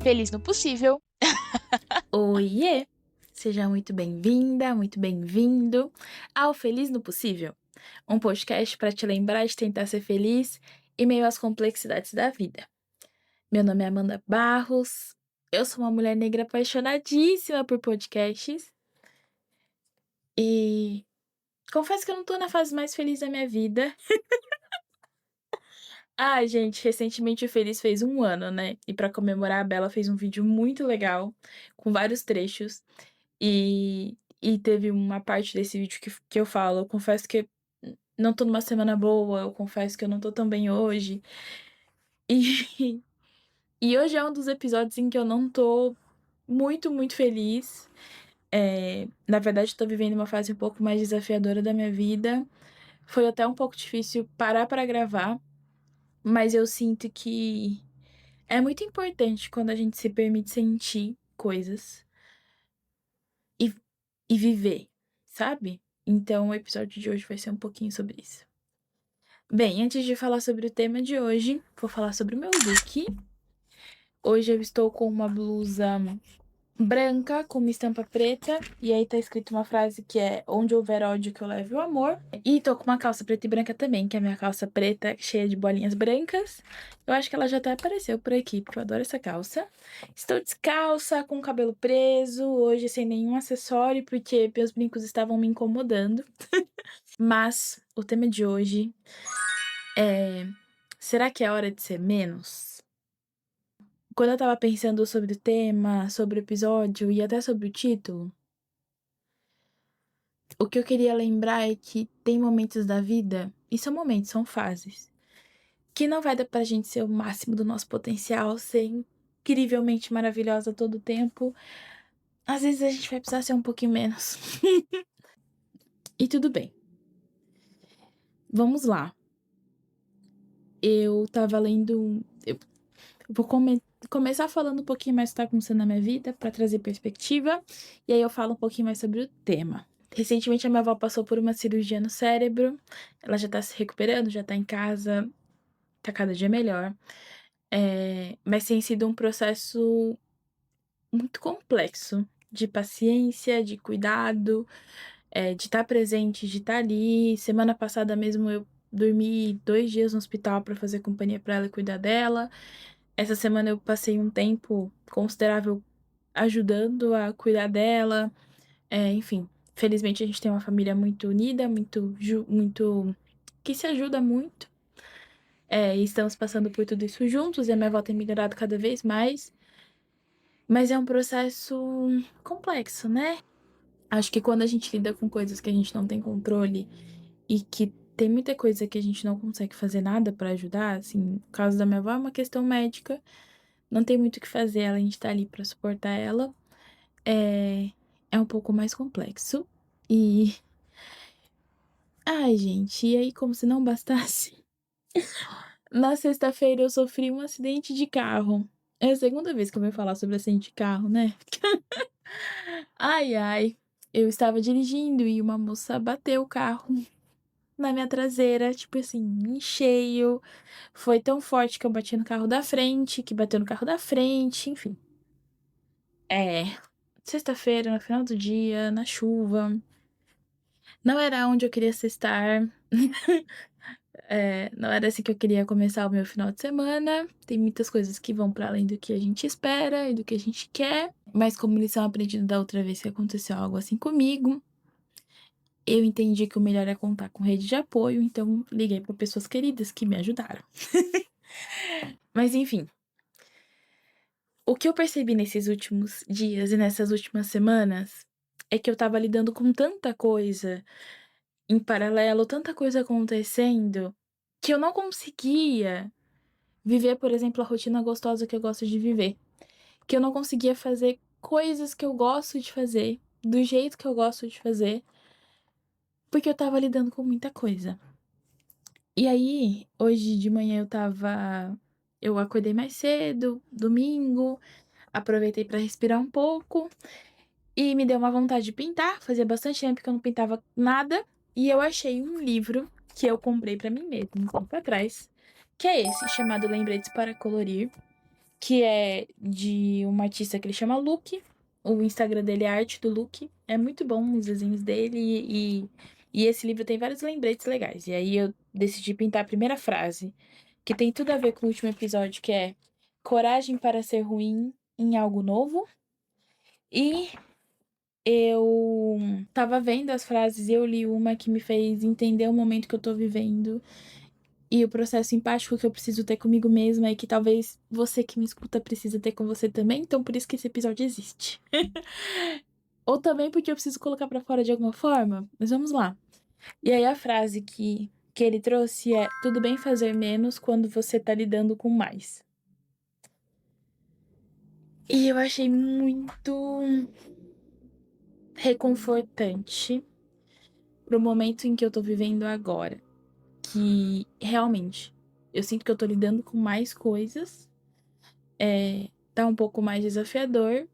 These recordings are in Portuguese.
Feliz no possível. Oiê! Seja muito bem-vinda, muito bem-vindo ao Feliz no Possível, um podcast para te lembrar de tentar ser feliz em meio às complexidades da vida. Meu nome é Amanda Barros, eu sou uma mulher negra apaixonadíssima por podcasts e confesso que eu não tô na fase mais feliz da minha vida. Ai, gente, recentemente o Feliz fez 1 ano, né? E para comemorar, a Bela fez um vídeo muito legal, com vários trechos. E teve uma parte desse vídeo que eu falo, eu confesso que não tô numa semana boa, eu confesso que eu não tô tão bem hoje. E, e hoje é um dos episódios em que eu não tô muito feliz. Na verdade, eu tô vivendo uma fase um pouco mais desafiadora da minha vida. Foi até um pouco difícil parar pra gravar, mas eu sinto que é muito importante quando a gente se permite sentir coisas e, e viver, sabe? Então, o episódio de hoje vai ser um pouquinho sobre isso. Bem, antes de falar sobre o tema de hoje, vou falar sobre o meu look. Hoje eu estou com uma blusa branca com uma estampa preta, e aí tá escrito uma frase que é: onde houver ódio que eu leve o amor. E tô com uma calça preta e branca também, que é a minha calça preta cheia de bolinhas brancas. Eu acho que ela já até apareceu por aqui, porque eu adoro essa calça. Estou descalça, com o cabelo preso, hoje sem nenhum acessório, porque meus brincos estavam me incomodando. Mas o tema de hoje é: será que é hora de ser menos? Quando eu tava pensando sobre o tema, sobre o episódio e até sobre o título, o que eu queria lembrar é que tem momentos da vida, e são momentos, são fases, que não vai dar pra gente ser o máximo do nosso potencial, ser incrivelmente maravilhosa todo o tempo. Às vezes a gente vai precisar ser um pouquinho menos. E tudo bem. Vamos lá. Eu tava lendo. Eu vou começar falando um pouquinho mais do que tá acontecendo na minha vida, pra trazer perspectiva, e aí eu falo um pouquinho mais sobre o tema. Recentemente a minha avó passou por uma cirurgia no cérebro, ela já tá se recuperando, já tá em casa, tá cada dia melhor. Mas tem sido um processo muito complexo de paciência, de cuidado, de estar presente, de estar ali. Semana passada mesmo eu dormi 2 dias no hospital pra fazer companhia pra ela e cuidar dela. Essa semana eu passei um tempo considerável ajudando a cuidar dela. Enfim, felizmente a gente tem uma família muito unida, muito que se ajuda muito. E estamos passando por tudo isso juntos e a minha avó tem melhorado cada vez mais. Mas é um processo complexo, né? Acho que quando a gente lida com coisas que a gente não tem controle e que tem muita coisa que a gente não consegue fazer nada pra ajudar, assim, no caso da minha avó é uma questão médica, não tem muito o que fazer, a gente tá ali pra suportar ela. É um pouco mais complexo. E. Ai, gente, e aí, como se não bastasse, na sexta-feira eu sofri um acidente de carro. É a segunda vez que eu venho falar sobre acidente de carro, né? Ai, ai. Eu estava dirigindo e uma moça bateu o carro na minha traseira, tipo assim, em cheio. Foi tão forte que eu bati no carro da frente, que bateu no carro da frente, enfim. É. Sexta-feira, no final do dia, na chuva. Não era onde eu queria estar. Não era assim que eu queria começar o meu final de semana. Tem muitas coisas que vão para além do que a gente espera e do que a gente quer. Mas como lição aprendida da outra vez que aconteceu algo assim comigo, eu entendi que o melhor é contar com rede de apoio, então liguei para pessoas queridas que me ajudaram. Mas enfim, o que eu percebi nesses últimos dias e nessas últimas semanas é que eu tava lidando com tanta coisa em paralelo, tanta coisa acontecendo, que eu não conseguia viver, por exemplo, a rotina gostosa que eu gosto de viver. Que eu não conseguia fazer coisas que eu gosto de fazer, do jeito que eu gosto de fazer, porque eu tava lidando com muita coisa. E aí, hoje de manhã eu acordei mais cedo, domingo, aproveitei pra respirar um pouco e me deu uma vontade de pintar. Fazia bastante tempo que eu não pintava nada e eu achei um livro que eu comprei pra mim mesma um tempo atrás, que é esse, chamado Lembretes para Colorir, que é de uma artista que ele chama Luke. O Instagram dele é Arte do Luke. É muito bom os desenhos dele e esse livro tem vários lembretes legais. E aí eu decidi pintar a primeira frase, que tem tudo a ver com o último episódio, que é coragem para ser ruim em algo novo. E eu tava vendo as frases e eu li uma que me fez entender o momento que eu tô vivendo e o processo empático que eu preciso ter comigo mesma e que talvez você que me escuta precisa ter com você também, então por isso que esse episódio existe. Ou também porque eu preciso colocar pra fora de alguma forma, mas vamos lá. E aí a frase que ele trouxe é: tudo bem fazer menos quando você tá lidando com mais. E eu achei muito reconfortante pro momento em que eu tô vivendo agora. Que realmente eu sinto que eu tô lidando com mais coisas, tá um pouco mais desafiador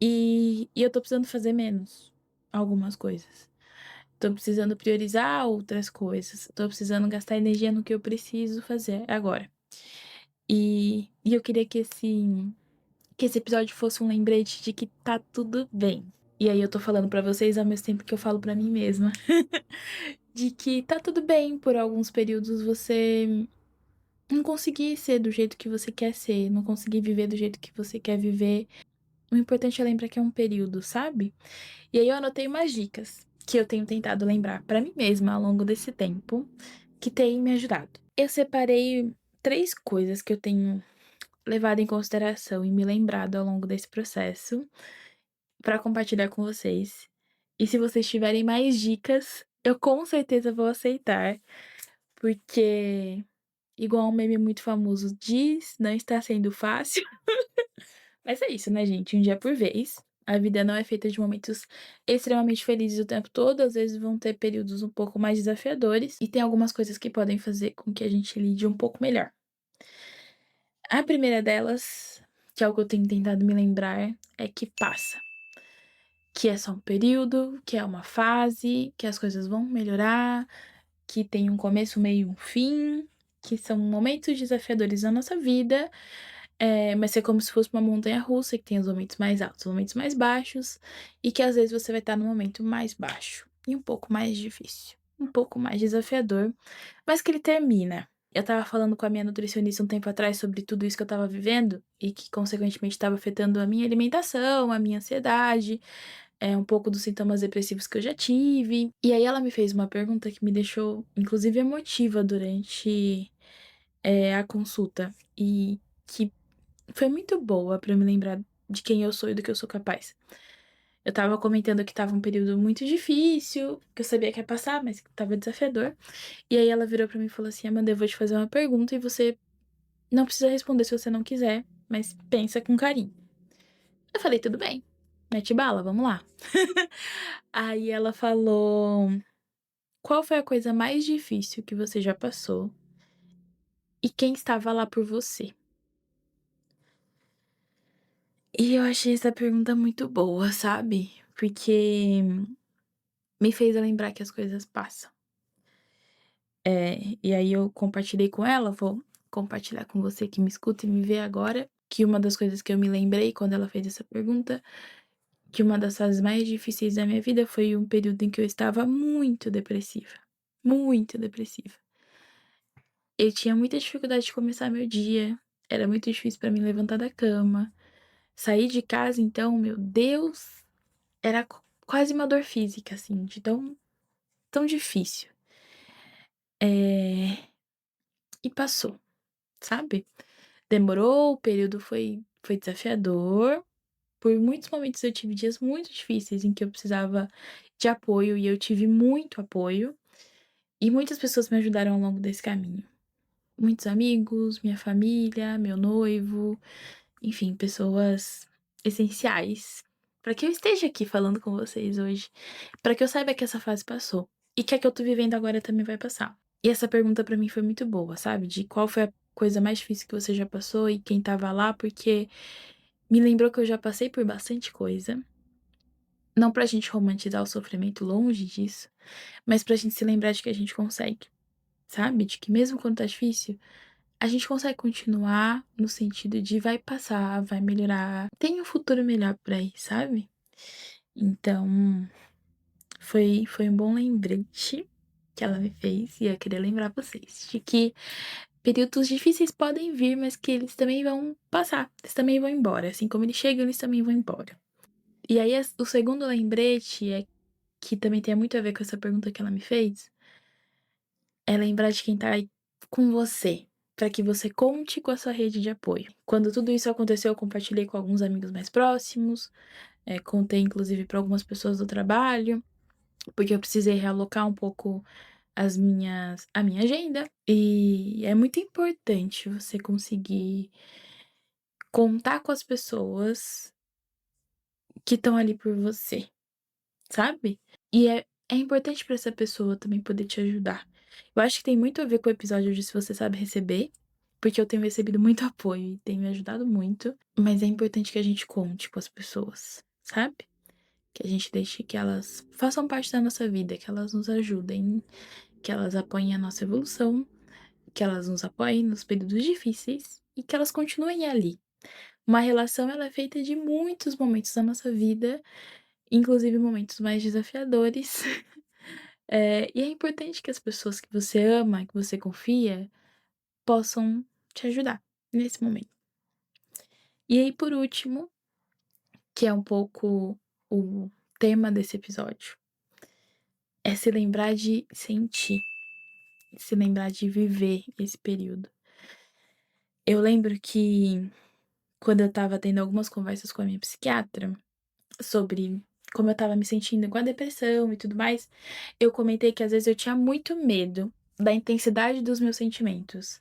e eu tô precisando fazer menos algumas coisas. Tô precisando priorizar outras coisas. Tô precisando gastar energia no que eu preciso fazer agora. E eu queria que esse episódio fosse um lembrete de que tá tudo bem. E aí eu tô falando pra vocês ao mesmo tempo que eu falo pra mim mesma. De que tá tudo bem por alguns períodos você não conseguir ser do jeito que você quer ser, não conseguir viver do jeito que você quer viver. O importante é lembrar que é um período, sabe? E aí eu anotei umas dicas que eu tenho tentado lembrar pra mim mesma ao longo desse tempo, que tem me ajudado. Eu separei 3 coisas que eu tenho levado em consideração e me lembrado ao longo desse processo pra compartilhar com vocês. E se vocês tiverem mais dicas, eu com certeza vou aceitar, porque igual um meme muito famoso diz, não está sendo fácil. Mas é isso, né, gente? Um dia por vez. A vida não é feita de momentos extremamente felizes o tempo todo. Às vezes vão ter períodos um pouco mais desafiadores. E tem algumas coisas que podem fazer com que a gente lide um pouco melhor. A primeira delas, que é algo que eu tenho tentado me lembrar, é que passa. Que é só um período, que é uma fase, que as coisas vão melhorar, que tem um começo, meio e um fim, que são momentos desafiadores na nossa vida. Mas é como se fosse uma montanha russa que tem os momentos mais altos, os momentos mais baixos, e que às vezes você vai estar no momento mais baixo e um pouco mais difícil, um pouco mais desafiador, mas que ele termina. Eu tava falando com a minha nutricionista um tempo atrás sobre tudo isso que eu tava vivendo e que, consequentemente, estava afetando a minha alimentação, a minha ansiedade, um pouco dos sintomas depressivos que eu já tive. E aí ela me fez uma pergunta que me deixou, inclusive, emotiva durante, a consulta. E que foi muito boa pra me lembrar de quem eu sou e do que eu sou capaz. Eu tava comentando que tava um período muito difícil, que eu sabia que ia passar, mas que tava desafiador. E aí ela virou pra mim e falou assim: Amanda, eu vou te fazer uma pergunta e você não precisa responder se você não quiser, mas pensa com carinho. Eu falei: tudo bem, mete bala, vamos lá. Aí ela falou: qual foi a coisa mais difícil que você já passou e quem estava lá por você? E eu achei essa pergunta muito boa, sabe? Porque me fez lembrar que as coisas passam. E aí eu compartilhei com ela, vou compartilhar com você que me escuta e me vê agora, que uma das coisas que eu me lembrei quando ela fez essa pergunta, que uma das fases mais difíceis da minha vida foi um período em que eu estava muito depressiva. Muito depressiva. Eu tinha muita dificuldade de começar meu dia, era muito difícil pra mim levantar da cama. Sair de casa, então, meu Deus, era quase uma dor física, assim, de tão difícil. É, E passou, sabe? Demorou, o período foi desafiador. Por muitos momentos eu tive dias muito difíceis em que eu precisava de apoio e eu tive muito apoio. E muitas pessoas me ajudaram ao longo desse caminho. Muitos amigos, minha família, meu noivo, enfim, pessoas essenciais para que eu esteja aqui falando com vocês hoje, para que eu saiba que essa fase passou e que a que eu tô vivendo agora também vai passar. E essa pergunta pra mim foi muito boa, sabe? De qual foi a coisa mais difícil que você já passou e quem tava lá, porque me lembrou que eu já passei por bastante coisa. Não pra gente romantizar o sofrimento, longe disso, mas pra gente se lembrar de que a gente consegue, sabe? De que mesmo quando tá difícil, a gente consegue continuar no sentido de vai passar, vai melhorar, tem um futuro melhor por aí, sabe? Então, foi um bom lembrete que ela me fez e eu queria lembrar vocês de que períodos difíceis podem vir, mas que eles também vão passar, eles também vão embora, assim como eles chegam, eles também vão embora. E aí, o segundo lembrete é que também tem muito a ver com essa pergunta que ela me fez, é lembrar de quem tá aí com você, para que você conte com a sua rede de apoio. Quando tudo isso aconteceu, eu compartilhei com alguns amigos mais próximos, contei inclusive para algumas pessoas do trabalho, porque eu precisei realocar um pouco a minha agenda. E é muito importante você conseguir contar com as pessoas que estão ali por você, sabe? E é importante para essa pessoa também poder te ajudar. Eu acho que tem muito a ver com o episódio de se você sabe receber, porque eu tenho recebido muito apoio e tem me ajudado muito, mas é importante que a gente conte com as pessoas, sabe? Que a gente deixe que elas façam parte da nossa vida, que elas nos ajudem, que elas apoiem a nossa evolução, que elas nos apoiem nos períodos difíceis e que elas continuem ali. Uma relação ela é feita de muitos momentos da nossa vida, inclusive momentos mais desafiadores. E é importante que as pessoas que você ama, que você confia, possam te ajudar nesse momento. E aí, por último, que é um pouco o tema desse episódio, é se lembrar de sentir, se lembrar de viver esse período. Eu lembro que quando eu tava tendo algumas conversas com a minha psiquiatra sobre como eu tava me sentindo com a depressão e tudo mais, eu comentei que às vezes eu tinha muito medo da intensidade dos meus sentimentos.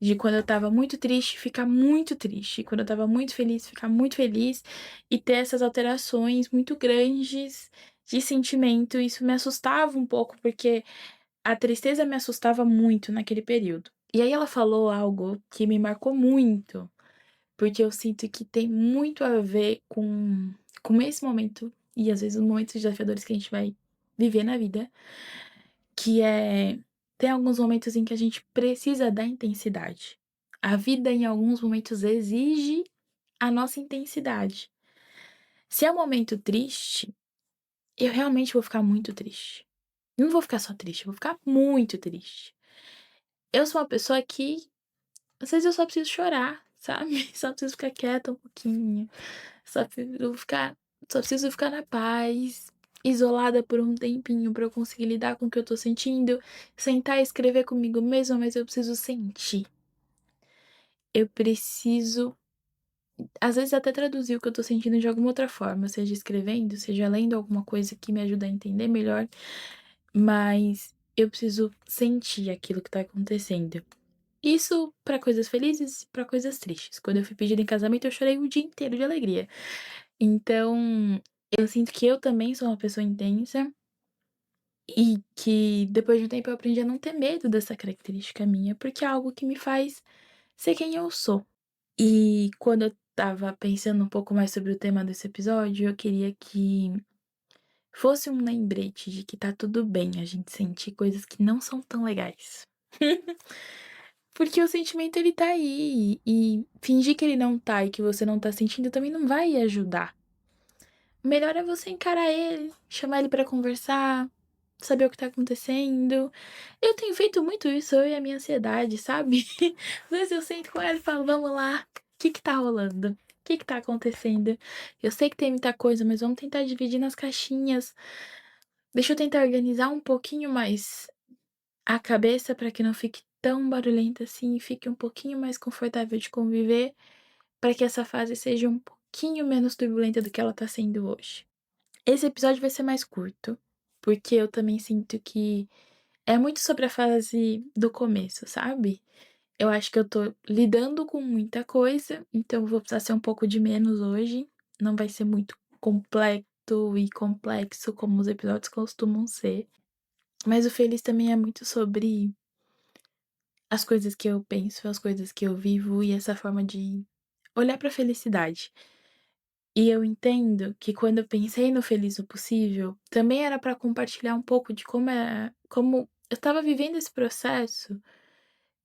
De quando eu tava muito triste, ficar muito triste. Quando eu tava muito feliz, ficar muito feliz. E ter essas alterações muito grandes de sentimento. Isso me assustava um pouco, porque a tristeza me assustava muito naquele período. E aí ela falou algo que me marcou muito, porque eu sinto que tem muito a ver com esse momento, e às vezes os momentos desafiadores que a gente vai viver na vida, que é tem alguns momentos em que a gente precisa da intensidade. A vida, em alguns momentos, exige a nossa intensidade. Se é um momento triste, eu realmente vou ficar muito triste. Não vou ficar só triste, eu vou ficar muito triste. Eu sou uma pessoa que, às vezes, eu só preciso chorar, sabe? Só preciso ficar quieta um pouquinho. Só preciso ficar, só preciso ficar na paz, isolada por um tempinho pra eu conseguir lidar com o que eu tô sentindo, sentar e escrever comigo mesma, mas eu preciso sentir. Eu preciso, às vezes, até traduzir o que eu tô sentindo de alguma outra forma, seja escrevendo, seja lendo alguma coisa que me ajuda a entender melhor, mas eu preciso sentir aquilo que tá acontecendo. Isso pra coisas felizes e pra coisas tristes. Quando eu fui pedida em casamento, eu chorei o dia inteiro de alegria. Então, eu sinto que eu também sou uma pessoa intensa e que depois de um tempo eu aprendi a não ter medo dessa característica minha, porque é algo que me faz ser quem eu sou. E quando eu estava pensando um pouco mais sobre o tema desse episódio, eu queria que fosse um lembrete de que tá tudo bem a gente sentir coisas que não são tão legais. Porque o sentimento ele tá aí e fingir que ele não tá e que você não tá sentindo também não vai ajudar. O melhor é você encarar ele, chamar ele pra conversar, saber o que tá acontecendo. Eu tenho feito muito isso, eu e a minha ansiedade, sabe? Às vezes eu sento com ela e falo, vamos lá, o que que tá rolando? O que que tá acontecendo? Eu sei que tem muita coisa, mas vamos tentar dividir nas caixinhas. Deixa eu tentar organizar um pouquinho mais a cabeça pra que não fique tão barulhenta assim e fique um pouquinho mais confortável de conviver, pra que essa fase seja um pouquinho menos turbulenta do que ela tá sendo hoje. Esse episódio vai ser mais curto, porque eu também sinto que é muito sobre a fase do começo, sabe? Eu acho que eu tô lidando com muita coisa, então eu vou precisar ser um pouco de menos hoje. Não vai ser muito completo e complexo como os episódios costumam ser. Mas o Feliz também é muito sobre as coisas que eu penso, as coisas que eu vivo e essa forma de olhar pra felicidade. E eu entendo que quando eu pensei no Feliz o Possível, também era pra compartilhar um pouco de como eu estava vivendo esse processo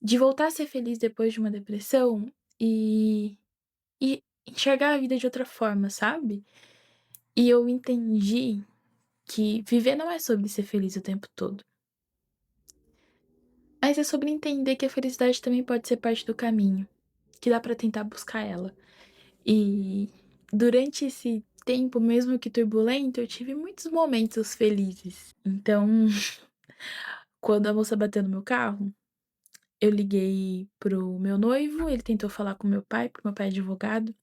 de voltar a ser feliz depois de uma depressão e enxergar a vida de outra forma, sabe. E eu entendi que viver não é sobre ser feliz o tempo todo, mas é sobre entender que a felicidade também pode ser parte do caminho, que dá pra tentar buscar ela. E durante esse tempo, mesmo que turbulento, eu tive muitos momentos felizes. Então, quando a moça bateu no meu carro, eu liguei para o meu noivo, ele tentou falar com meu pai, porque meu pai é advogado,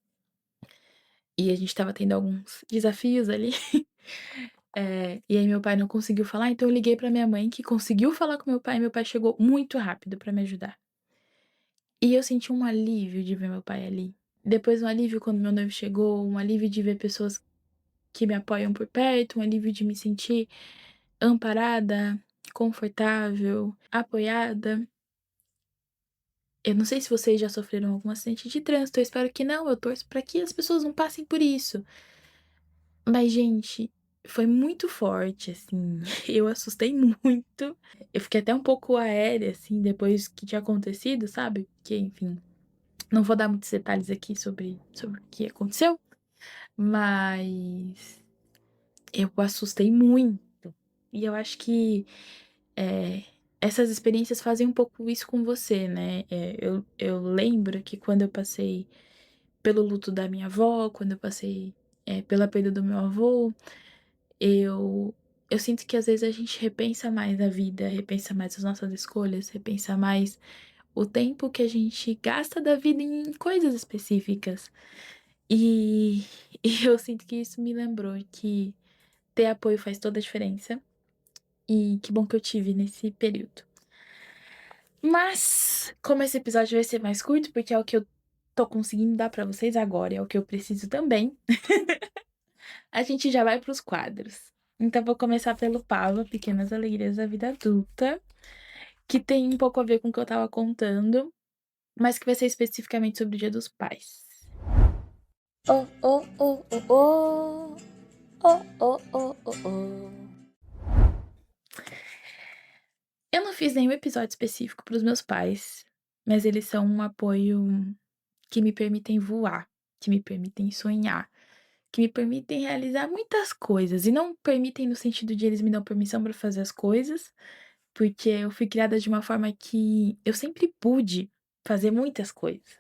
e a gente estava tendo alguns desafios ali. E aí meu pai não conseguiu falar, então eu liguei pra minha mãe, que conseguiu falar com meu pai chegou muito rápido pra me ajudar. E eu senti um alívio de ver meu pai ali. Depois um alívio quando meu noivo chegou, um alívio de ver pessoas que me apoiam por perto, um alívio de me sentir amparada, confortável, apoiada. Eu não sei se vocês já sofreram algum acidente de trânsito, eu espero que não, eu torço pra que as pessoas não passem por isso. Mas, gente, foi muito forte, assim, eu assustei muito. Eu fiquei até um pouco aérea, assim, depois que tinha acontecido, sabe, porque, enfim, não vou dar muitos detalhes aqui sobre o que aconteceu, mas eu assustei muito. E eu acho que, eh, essas experiências fazem um pouco isso com você, né. Eu lembro que quando eu passei pelo luto da minha avó, quando eu passei, pela perda do meu avô, eu eu sinto que às vezes a gente repensa mais a vida, repensa mais as nossas escolhas, repensa mais o tempo que a gente gasta da vida em coisas específicas. E e eu sinto que isso me lembrou que ter apoio faz toda a diferença, e que bom que eu tive nesse período. Mas, como esse episódio vai ser mais curto, porque é o que eu tô conseguindo dar pra vocês agora, é o que eu preciso também, a gente já vai para os quadros. Então vou começar pelo Pava, Pequenas Alegrias da Vida Adulta, que tem um pouco a ver com o que eu estava contando, mas que vai ser especificamente sobre o Dia dos Pais. Oh, oh, oh, oh, oh. Oh, oh, oh, oh, oh. Eu não fiz nenhum episódio específico para os meus pais, mas eles são um apoio que me permitem voar, que me permitem sonhar, que me permitem realizar muitas coisas. E não permitem no sentido de eles me dão permissão para fazer as coisas, porque eu fui criada de uma forma que eu sempre pude fazer muitas coisas.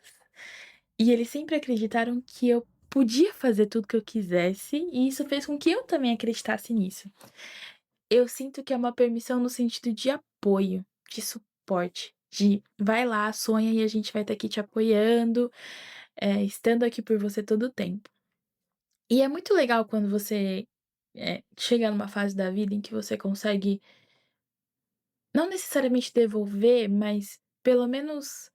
E eles sempre acreditaram que eu podia fazer tudo que eu quisesse, e isso fez com que eu também acreditasse nisso. Eu sinto que é uma permissão no sentido de apoio, de suporte, de vai lá, sonha e a gente vai estar aqui te apoiando, estando aqui por você todo o tempo. E é muito legal quando você, chega numa fase da vida em que você consegue, não necessariamente devolver, mas pelo menos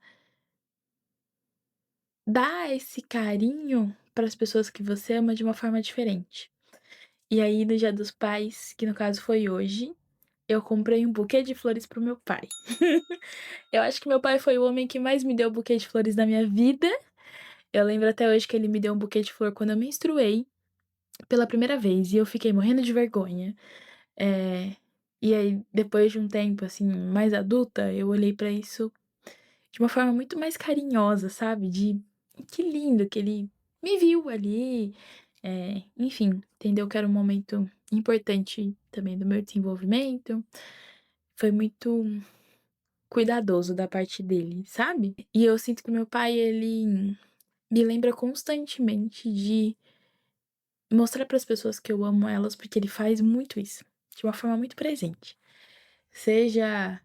dar esse carinho para as pessoas que você ama de uma forma diferente. E aí no Dia dos Pais, que no caso foi hoje, eu comprei um buquê de flores para o meu pai. Eu acho que meu pai foi o homem que mais me deu buquê de flores na minha vida. Eu lembro até hoje que ele me deu um buquê de flor quando eu menstruei pela primeira vez e eu fiquei morrendo de vergonha. Eh, e aí depois de um tempo, assim, mais adulta, eu olhei pra isso de uma forma muito mais carinhosa, sabe, de que lindo que ele me viu ali, enfim, entendeu que era um momento importante também do meu desenvolvimento. Foi muito cuidadoso da parte dele, sabe. E eu sinto que meu pai, ele me lembra constantemente de mostrar para as pessoas que eu amo elas, porque ele faz muito isso, de uma forma muito presente. Seja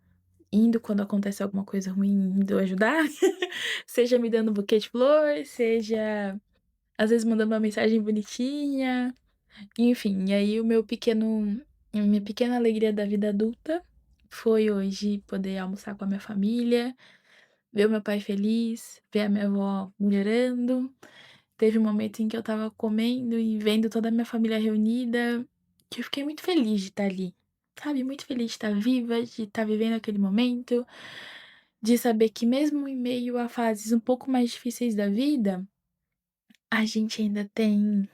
indo quando acontece alguma coisa ruim, indo ajudar, seja me dando um buquê de flor, seja às vezes mandando uma mensagem bonitinha, enfim. E aí a minha pequena alegria da vida adulta foi hoje poder almoçar com a minha família, ver o meu pai feliz, ver a minha avó melhorando. Teve um momento em que eu estava comendo e vendo toda a minha família reunida, que eu fiquei muito feliz de estar ali, sabe, muito feliz de estar viva, de estar vivendo aquele momento, de saber que mesmo em meio a fases um pouco mais difíceis da vida, a gente ainda tem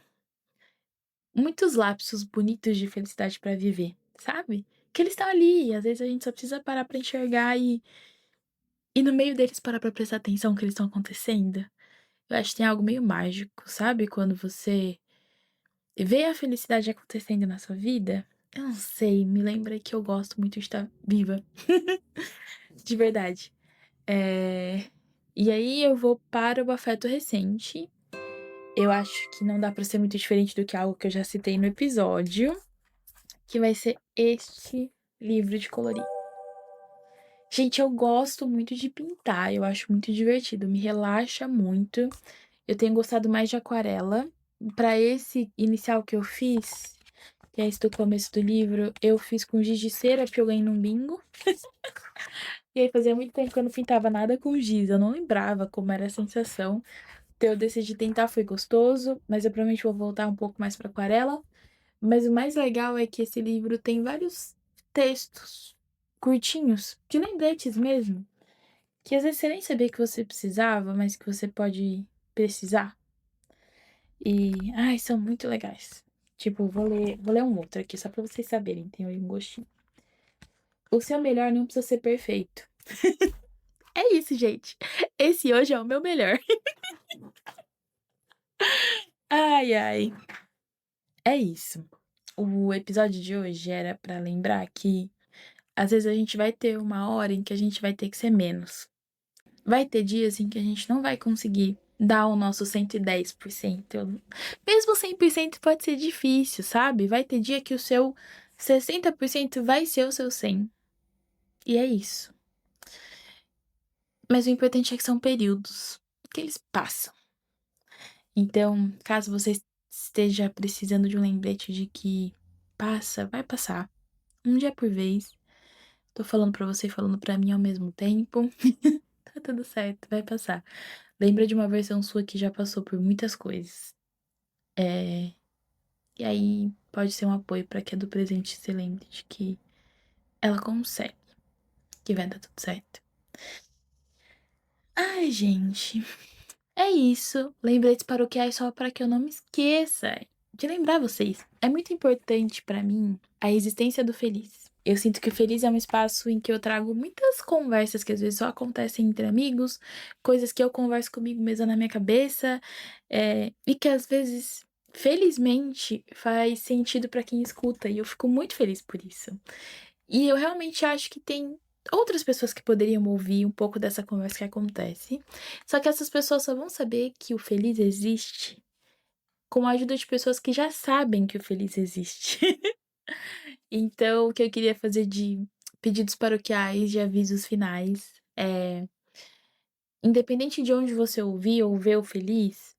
muitos lapsos bonitos de felicidade pra viver, sabe. Que eles estão ali, às vezes a gente só precisa parar pra enxergar E no meio deles parar pra prestar atenção no que eles estão acontecendo, eu acho que tem algo meio mágico, sabe? Quando você vê a felicidade acontecendo na sua vida. Eu não sei, me lembra que eu gosto muito de estar viva. De verdade. E aí eu vou para o afeto recente. Eu acho que não dá pra ser muito diferente do que algo que eu já citei no episódio, que vai ser este livro de colorir. Gente, eu gosto muito de pintar, eu acho muito divertido, me relaxa muito. Eu tenho gostado mais de aquarela. Para esse inicial que eu fiz, que é esse do começo do livro, eu fiz com giz de cera, porque eu ganhei num bingo. E aí fazia muito tempo que eu não pintava nada com giz, eu não lembrava como era a sensação. Então eu decidi tentar, foi gostoso, mas eu provavelmente vou voltar um pouco mais para aquarela. Mas o mais legal é que esse livro tem vários textos curtinhos, de lembretes mesmo, que às vezes você nem sabia que você precisava, mas que você pode precisar. E, ai, são muito legais. Tipo, vou ler um outro aqui, só pra vocês saberem, tem um gostinho. O seu melhor não precisa ser perfeito. É isso, gente. Esse hoje é o meu melhor. Ai, ai. É isso. O episódio de hoje era pra lembrar que às vezes a gente vai ter uma hora em que a gente vai ter que ser menos. Vai ter dias em que a gente não vai conseguir dar o nosso 110%. Mesmo 100% pode ser difícil, sabe? Vai ter dia que o seu 60% vai ser o seu 100%. E é isso. Mas o importante é que são períodos que eles passam. Então, caso você esteja precisando de um lembrete de que passa, vai passar. Um dia por vez. Tô falando pra você e falando pra mim ao mesmo tempo. Tá tudo certo, vai passar. Lembra de uma versão sua que já passou por muitas coisas. E aí pode ser um apoio pra que a do presente se lembre de que ela consegue, que vai dar tudo certo. Ai, gente, é isso. Lembretes paroquiais só para que eu não me esqueça de lembrar vocês. É muito importante pra mim a existência do Feliz. Eu sinto que o Feliz é um espaço em que eu trago muitas conversas que às vezes só acontecem entre amigos, coisas que eu converso comigo mesma na minha cabeça, e que às vezes, felizmente, faz sentido pra quem escuta, e eu fico muito feliz por isso. E eu realmente acho que tem outras pessoas que poderiam ouvir um pouco dessa conversa que acontece. Só que essas pessoas só vão saber que o Feliz existe com a ajuda de pessoas que já sabem que o Feliz existe. Então, o que eu queria fazer de pedidos paroquiais, de avisos finais, independente de onde você ouvir ou ver o Feliz,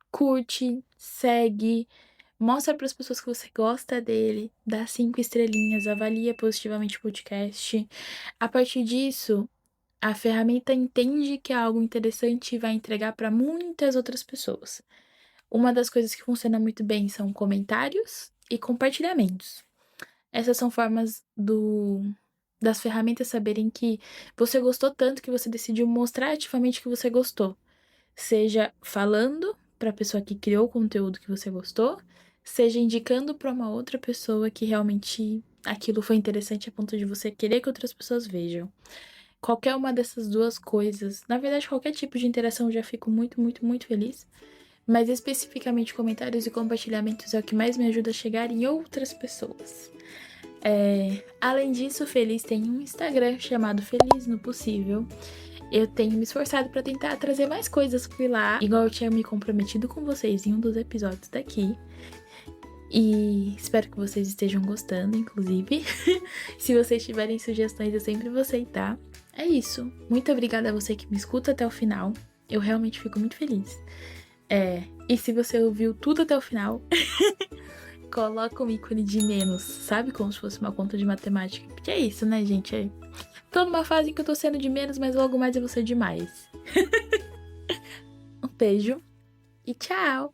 curte, segue, mostra para as pessoas que você gosta dele, dá 5 estrelinhas, avalia positivamente o podcast. A partir disso, a ferramenta entende que é algo interessante e vai entregar para muitas outras pessoas. Uma das coisas que funciona muito bem são comentários e compartilhamentos. Essas são formas das ferramentas saberem que você gostou tanto que você decidiu mostrar ativamente que você gostou. Seja falando para a pessoa que criou o conteúdo que você gostou, seja indicando para uma outra pessoa que realmente aquilo foi interessante a ponto de você querer que outras pessoas vejam. Qualquer uma dessas duas coisas, na verdade, qualquer tipo de interação eu já fico muito, muito, muito feliz. Mas especificamente comentários e compartilhamentos é o que mais me ajuda a chegar em outras pessoas. Além disso, o Feliz tem um Instagram chamado Feliz no Possível. Eu tenho me esforçado para tentar trazer mais coisas por lá, igual eu tinha me comprometido com vocês em um dos episódios daqui. E espero que vocês estejam gostando, inclusive. Se vocês tiverem sugestões, eu sempre vou aceitar. É isso. Muito obrigada a você que me escuta até o final. Eu realmente fico muito feliz. E se você ouviu tudo até o final, coloca um ícone de menos, sabe? Como se fosse uma conta de matemática. Porque é isso, né, gente? Tô numa fase em que eu tô sendo de menos, mas logo mais eu vou ser de mais. Um beijo e tchau!